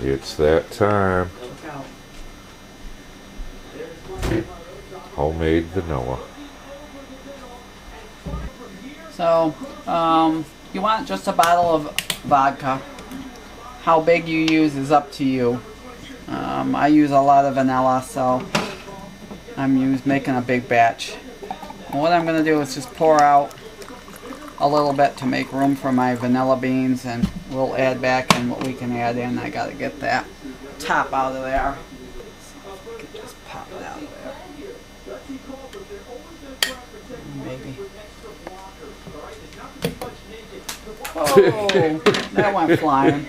It's that time. Homemade vanilla. So, you want just a bottle of vodka. How big you use is up to you. I use a lot of vanilla, so I'm making a big batch. And what I'm going to do is just pour out a little bit to make room for my vanilla beans, and we'll add back in what we can add in. I got to get that top out of there. So I can just pop it out of there. Maybe. Oh, that went flying.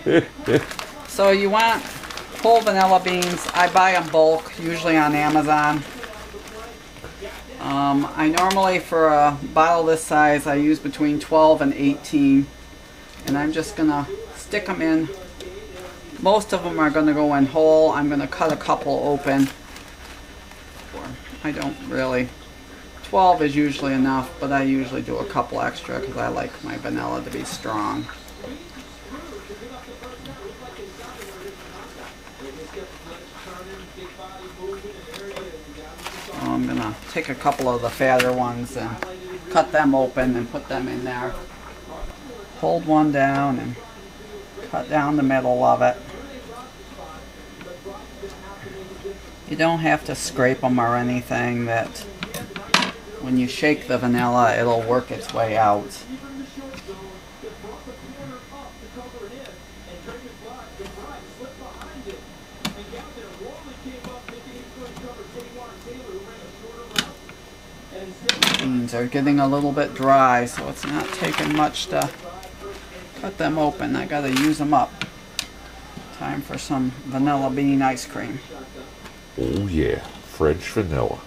So you want whole vanilla beans. I buy them bulk, usually on Amazon. I normally, for a bottle this size, I use between 12 and 18. And I'm just going to stick them in. Most of them are going to go in whole. I'm going to cut a couple open. I don't really. 12 is usually enough, but I usually do a couple extra because I like my vanilla to be strong. So I'm going to take a couple of the fatter ones and cut them open and put them in there. Hold one down and cut down the middle of it. You don't have to scrape them or anything. That when you shake the vanilla, it'll work its way out. Beans are getting a little bit dry, so it's not taking much to cut them open. I gotta use them up. Time for some vanilla bean ice cream. Oh yeah, French vanilla.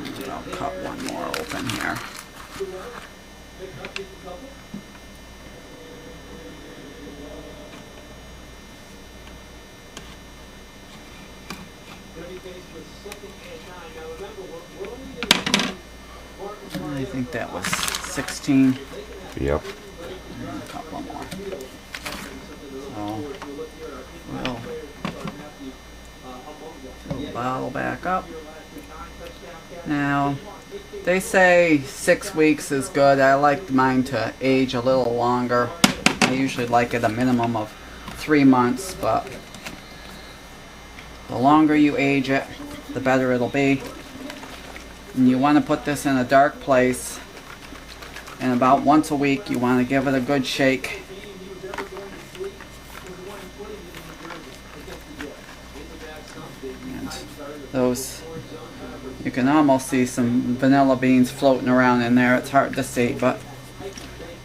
And I'll cut one more open here. I think that was 16. Yep. And a couple more. So we'll fill the bottle back up. Now, they say 6 weeks is good. I like mine to age a little longer. I usually like it a minimum of 3 months, but the longer you age it, the better it'll be. And you want to put this in a dark place, and about once a week you want to give it a good shake. And those, you can almost see some vanilla beans floating around in there. It's hard to see, but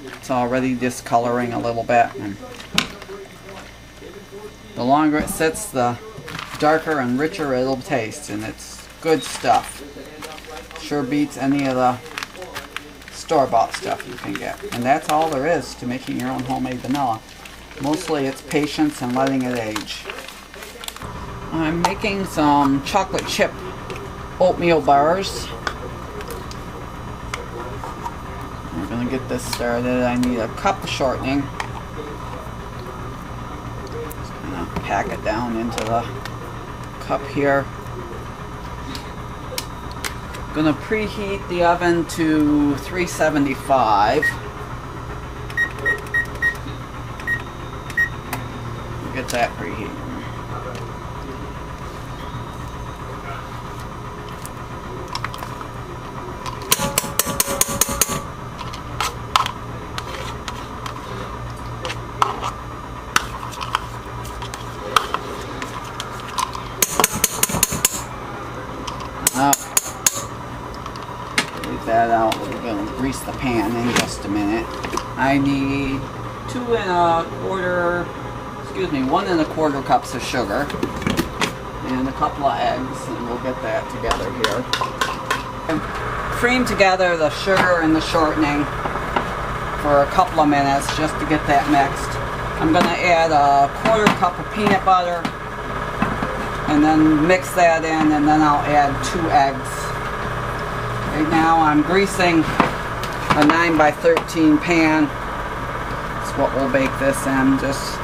it's already discoloring a little bit. And the longer it sits, the darker and richer it'll taste, and it's good stuff. Sure beats any of the store-bought stuff you can get. And that's all there is to making your own homemade vanilla. Mostly it's patience and letting it age. I'm making some chocolate chip oatmeal bars. We're going to get this started. I need a cup of shortening. Just kind of pack it down into the cup here. I'm going to preheat the oven to 375. Get that preheated. That out. We're going to grease the pan in just a minute. I need 1 1/4 cups of sugar and a couple of eggs, and we'll get that together here. And cream together the sugar and the shortening for a couple of minutes just to get that mixed. I'm going to add a 1/4 cup of peanut butter and then mix that in, and then I'll add 2 eggs. Right now I'm greasing a 9 by 13 pan what we'll bake this in. Just,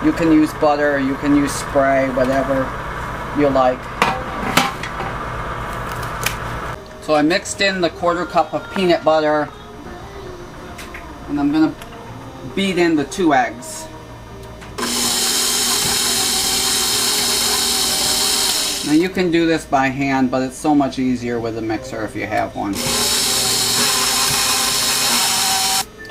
you can use butter, you can use spray, whatever you like. So I mixed in the 1/4 cup of peanut butter, and I'm gonna beat in the 2 eggs. Now you can do this by hand, but it's so much easier with a mixer if you have one.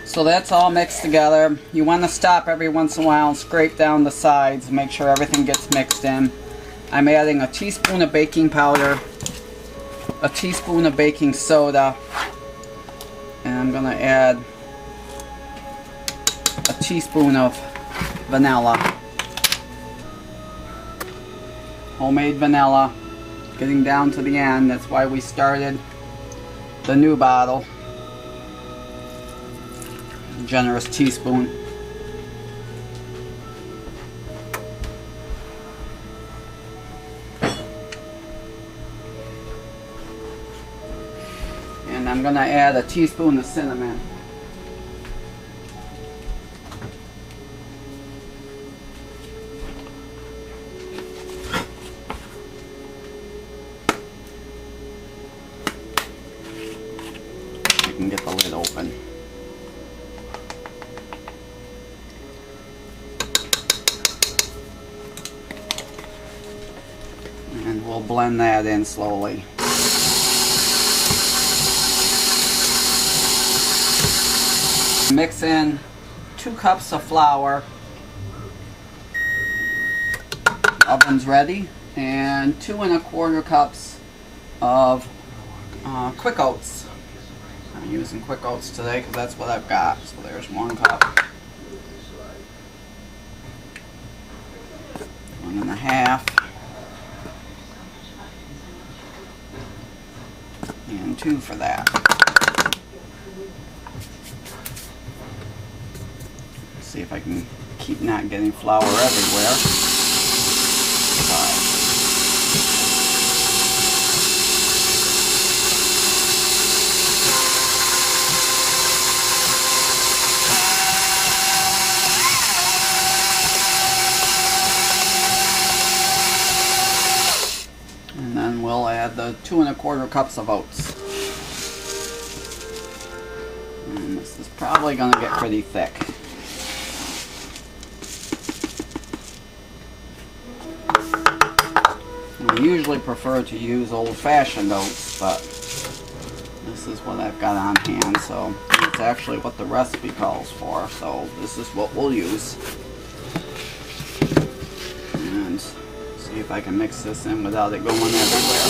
So that's all mixed together. You want to stop every once in a while and scrape down the sides, make sure everything gets mixed in. I'm adding a teaspoon of baking powder, a teaspoon of baking soda, and I'm going to add a teaspoon of vanilla. Homemade vanilla. Getting down to the end, that's why we started the new bottle. Generous teaspoon. And I'm going to add a teaspoon of cinnamon. I can get the lid open. And we'll blend that in slowly. Mix in 2 cups of flour. Oven's ready. And 2 1/4 cups of quick oats. I'm using quick oats today because that's what I've got. So there's 1 cup. 1 1/2. And 2 for that. Let's see if I can keep not getting flour everywhere. 5. And then we'll add the 2 1/4 cups of oats. And this is probably going to get pretty thick. I usually prefer to use old-fashioned oats, but this is what I've got on hand, so it's actually what the recipe calls for, so this is what we'll use. And see if I can mix this in without it going everywhere.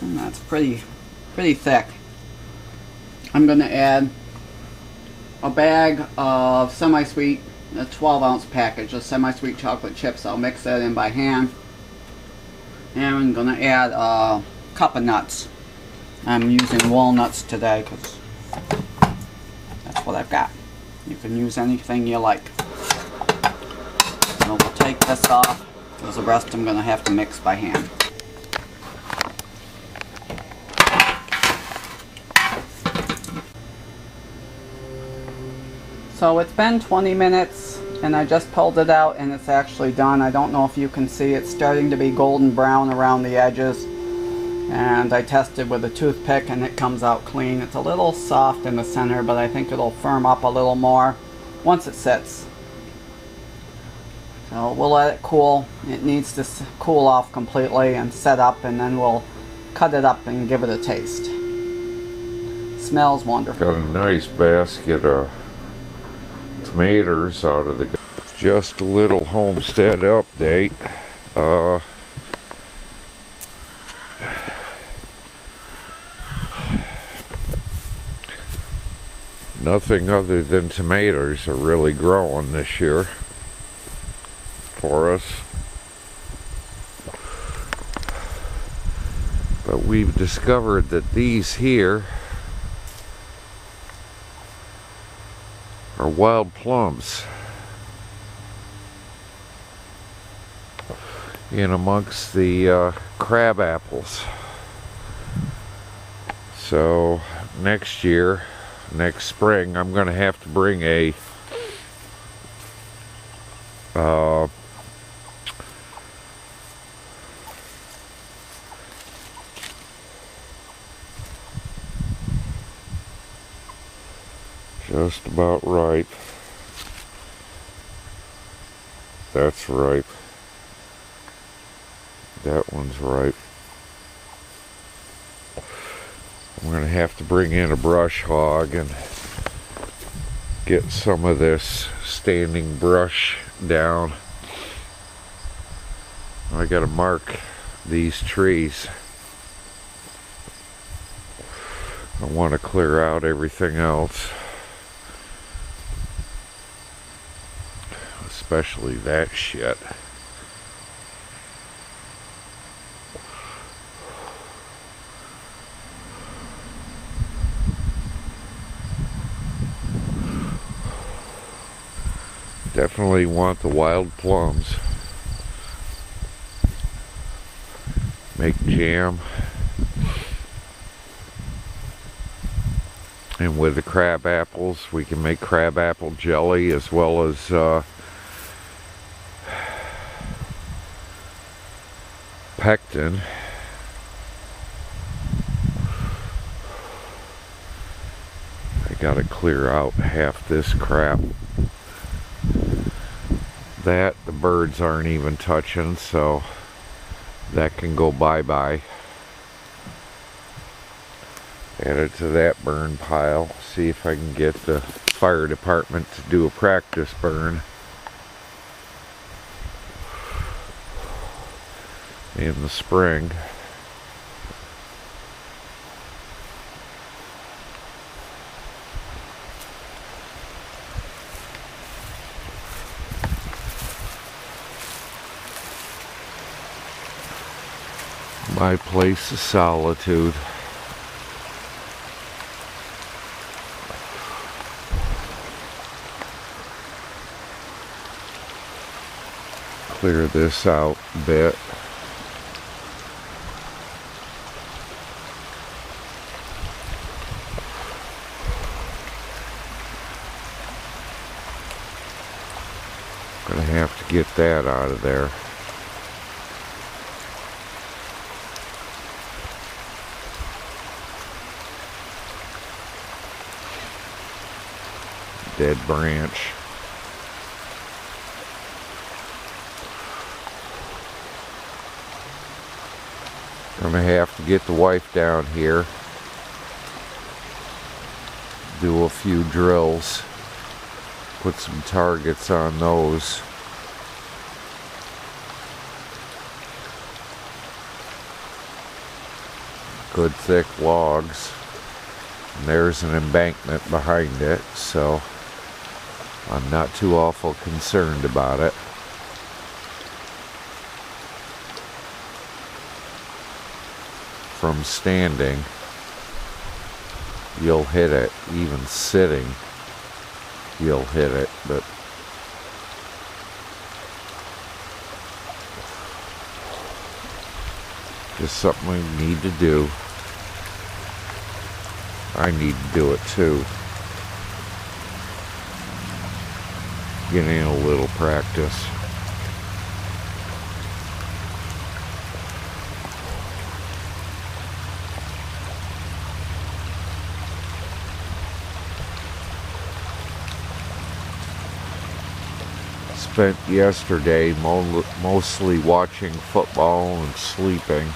And that's pretty thick. I'm going to add a bag of semi-sweet, a 12-ounce package of semi-sweet chocolate chips. I'll mix that in by hand. And I'm going to add a cup of nuts. I'm using walnuts today because that's what I've got. You can use anything you like. So we'll take this off because the rest I'm going to have to mix by hand. So it's been 20 minutes and I just pulled it out and it's actually done. I don't know if you can see, it's starting to be golden brown around the edges. And I tested with a toothpick and it comes out clean. It's a little soft in the center, but I think it'll firm up a little more once it sits. So we'll let it cool. It needs to cool off completely and set up, and then we'll cut it up and give it a taste. Smells wonderful. Got a nice basket of tomatoes out of the... Just a little Homestead update. Nothing other than tomatoes are really growing this year for us. But we've discovered that these here are wild plums in amongst the crab apples. So next spring, I'm going to have to bring a just about ripe. That's ripe. That one's ripe. I'm going to have to bring in a brush hog and get some of this standing brush down. I got to mark these trees. I want to clear out everything else, especially that shit. Definitely want the wild plums. Make jam. And with the crab apples, we can make crab apple jelly as well as pectin. I gotta clear out half this crap. That the birds aren't even touching, so that can go bye-bye. Add it to that burn pile. See if I can get the fire department to do a practice burn in the spring. My place of solitude. Clear this out a bit. Gonna have to get that out of there. Dead branch. Gonna have to get the wife down here, do a few drills, put some targets on those. Good thick logs. And there's an embankment behind it, so I'm not too awful concerned about it. From standing, you'll hit it. Even sitting, you'll hit it. But just something we need to do. I need to do it too. Get in a little practice. Spent yesterday mostly watching football and sleeping.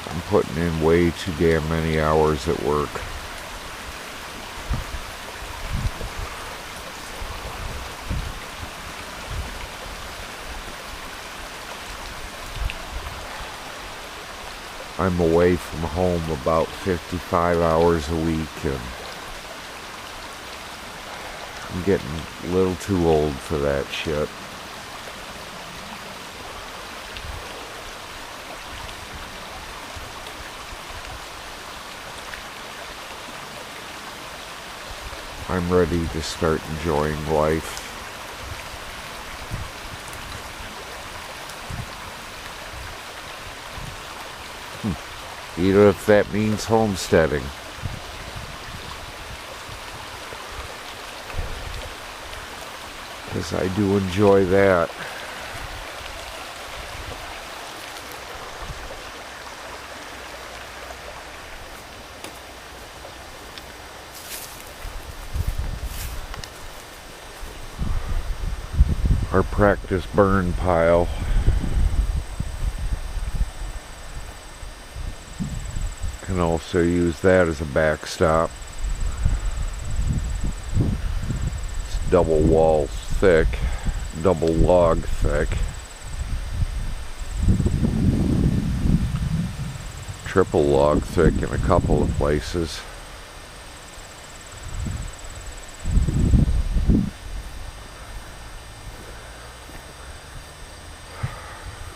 I'm putting in way too damn many hours at work. I'm away from home about 55 hours a week, and I'm getting a little too old for that shit. I'm ready to start enjoying life. Even if that means homesteading. Because I do enjoy that. Our practice burn pile. Can also use that as a backstop. It's double wall thick, double log thick. Triple log thick in a couple of places.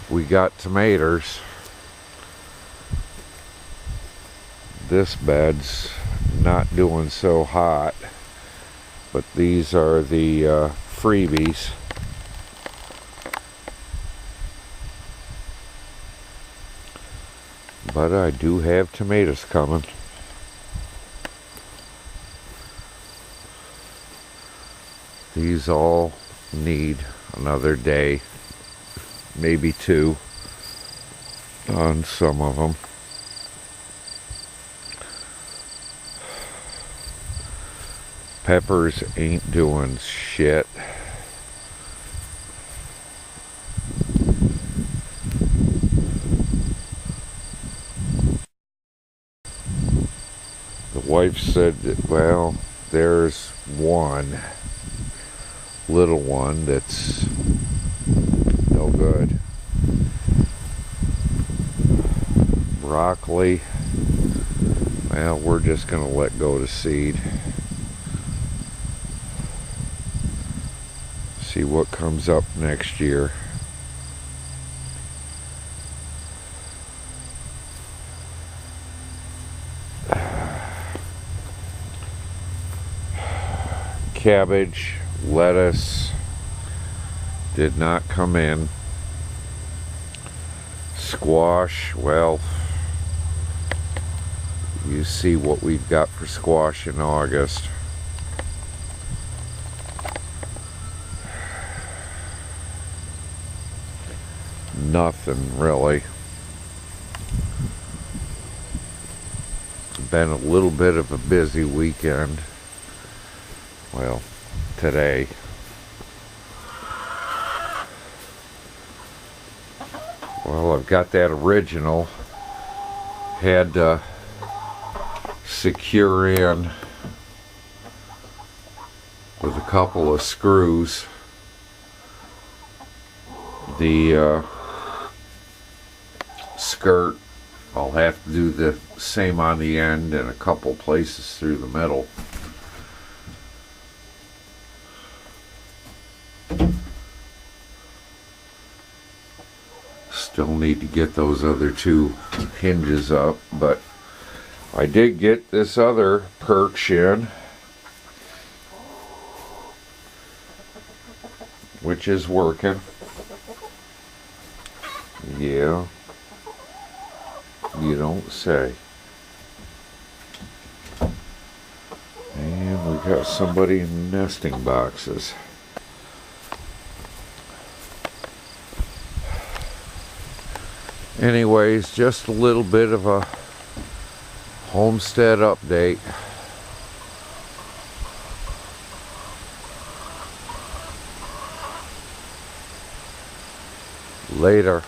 We got tomatoes. This bed's not doing so hot, but these are the freebies. But I do have tomatoes coming. These all need another day, maybe two on some of them. Peppers ain't doing shit. The wife said that, well, there's one little one that's no good. Broccoli, well, we're just gonna let go to seed. See what comes up next year. Cabbage, lettuce did not come in. Squash, well, you see what we've got for squash in August. Nothing really. Been a little bit of a busy weekend. Well, today. Well, I've got that original. Had to secure in with a couple of screws the skirt. I'll have to do the same on the end and a couple places through the middle. Still need to get those other two hinges up, but I did get this other perch in, which is working. Yeah, you don't say. And we got somebody in nesting boxes. Anyways, just a little bit of a homestead update. Later.